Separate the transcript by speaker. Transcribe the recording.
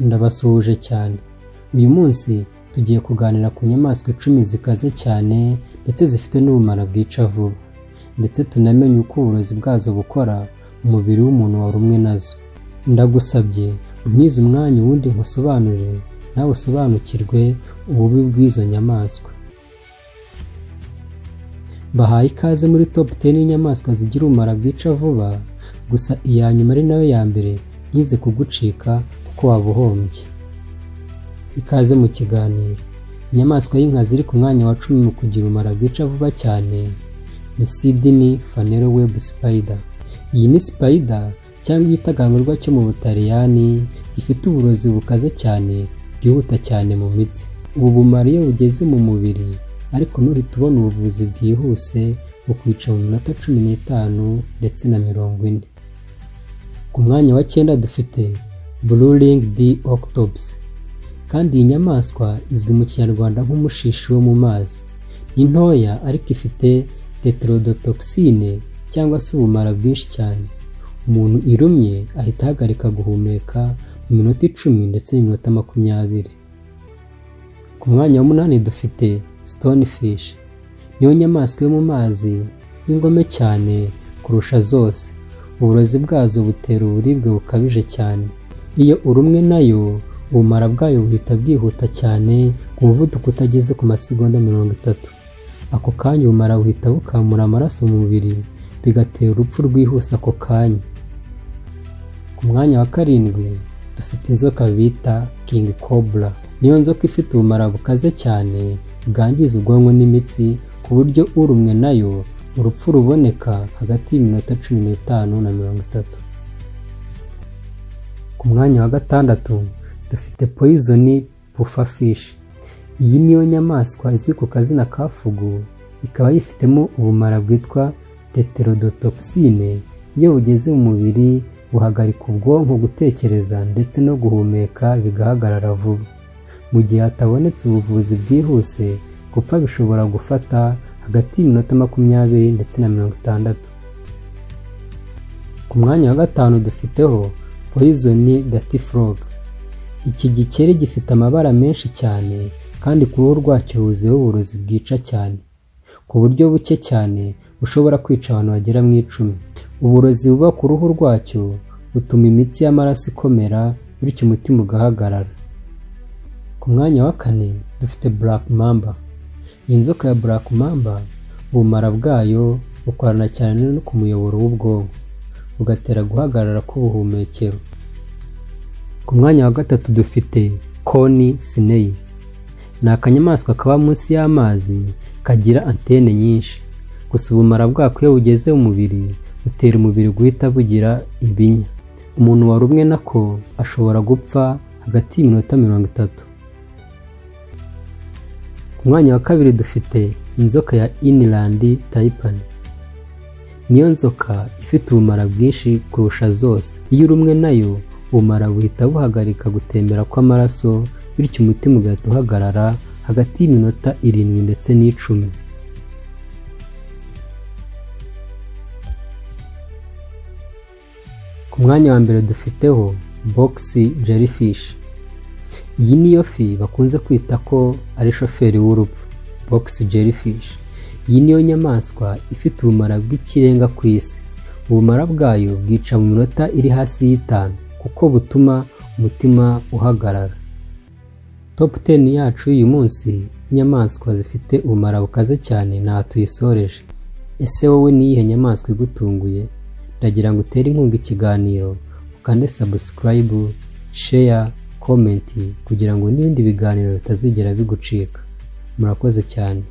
Speaker 1: Ndabasuhuje cyane. Uyu munsi tugiye kuganira ku nyamaswa 10 zikaze cyane ndetse zifite n'ubumara bwica vuba, ndetse tunamenye uko uburozi bwazo bukora umubiri w'umuntu warumwe nazo. Ndagusabye umwize umwanya ubundi nkusobanurire nawe usobanukirwe ububi bw'izo nyamaswa. Bahaye ikaze muri top 10 y'inyamaswa zigira ubumara bwica vuba, gusa iya nyuma ari nayo ya mbere nkize kugucika kuko wabuhombye. Ikaze mu kiganiro. Inyamaswa y'inkazi iri ku mwanya wa 10 mu kugira ubumara bwica vuba cyane ni Sydney Funnel Web Spider. Iyi ni spider cyangwa igitagangurirwa cyo mu Butaliyani gifite uburozi bukaze cyane bwihuta cyane mu mitsi. Ubu bumara iyo bugeze mu mubiri ariko ntuhita ubona ubuvuzi bwihuse bukwica mu minota 15 ndetse na 40. Ku mwanya wa 9 dufite Blue Ringed Octopus. Kandi iyi nyamaswa izwi mu Kinyarwanda nk'umushishi wo mu mazi. Ni ntoya ariko ifite tetrodotoxine cyangwa se ubumara bwinshi cyane. Umuntu irumye ahita ahagarika guhumeka mu minota 10 ndetse n'iminota 20. Ku mwanya wa 8 dufite Stonefish. Niyo nyamaswa yo mu mazi y'ingome cyane kurusha zose. Uburozi bwazo butera uburibwe bukabije cyane. Iyo urumwe nayo ubumara bwayo buhita bwihuta cyane ku muvuduko utageze ku masegonda 30. Ako kanya ubumara buhita bukamura amaraso mu mubiri bigatera urupfu rwihuse ako kanya. Ku mwanya wa 7 dufite inzoka bita King Cobra. Niyo nzoka ifite ubumara bukaze cyane bwangiza ubwonko n'imitsi ku buryo urumwe nayo urupfu ruboneka hagati y'iminota 15 na 30. Ku mwanya wa 6 dufite Poison Pufferfish. Iyi niyo nyamaswa izwi ku kazina ka fugu, ikaba yifitemo ubumara bwitwa tetrodotoxine. Iyo bugeze mu mubiri buhagarika ubwonko gutekereza ndetse no guhumeka bigahagarara vuba. Mu gihe hatabonetse ubuvuzi bwihuse gupfa bishobora gufata hagati y'iminota 20 ndetse na 60. Ku mwanya wa 5 dufiteho Poison Dart Frog. Iki gikeri gifite amabara menshi cyane kandi ku ruhu rwacyo huzeho uburozi bwica cyane ku buryo buke cyane bushobora kwica abantu bagera mu 10. Uburozi buba ku ruhu rwacyo butuma imitsi y'amaraso ikomera bityo umutima ugahagarara. Ku mwanya wa 4 dufite Black Mamba. Iyi nzoka ya Black Mamba ubumara bwayo bukorana cyane no ku muyoboro w'ubwonko bugatera guhagarara k'ubuhumekero. Ku mwanya wa 3 dufite Cone Snail. Ni akanyamaswa kaba munsi y'amazi kagira antene nyinshi. Gusa ubumara bwako iyo bugeze mu mubiri butera umubiri guhita bugira ibinya. Umuntu warumwe nako ashobora gupfa hagati y'iminota 30. Ku mwanya wa 2 dufite inzoka ya Inland Taipan. Niyo nzoka ifite ubumara bwinshi kurusha zose. Iyo urumwe nayo ubumara buhita buhagarika gutembera kw'amaraso bityo umutima ugahita uhagarara hagati y'iminota 7 ndetse n'10. Ku mwanya wa 1 dufiteho Box Jellyfish. Iyi niyo fi bakunze kwita ko ari shoferi w'urupfu. Box Jellyfish. Iyi niyo nyamaswa ifite ubumara bw'ikirenga kw'isi. Ubumara bwayo bwica mu minota iri hasi y'5 kuko butuma umutima uhagarara. Top 10 yacu uyu munsi inyamaswa zifite ubumara bukaze cyane na tuyisoreje. Ese wowe ni iyihe nyamaswa igutunguye? Ndagira ngo utere inkunga ikiganiro ukande subscribe, share, comment kugira ngo n'ibindi biganiro bitazigera bigucika. Murakoze cyane.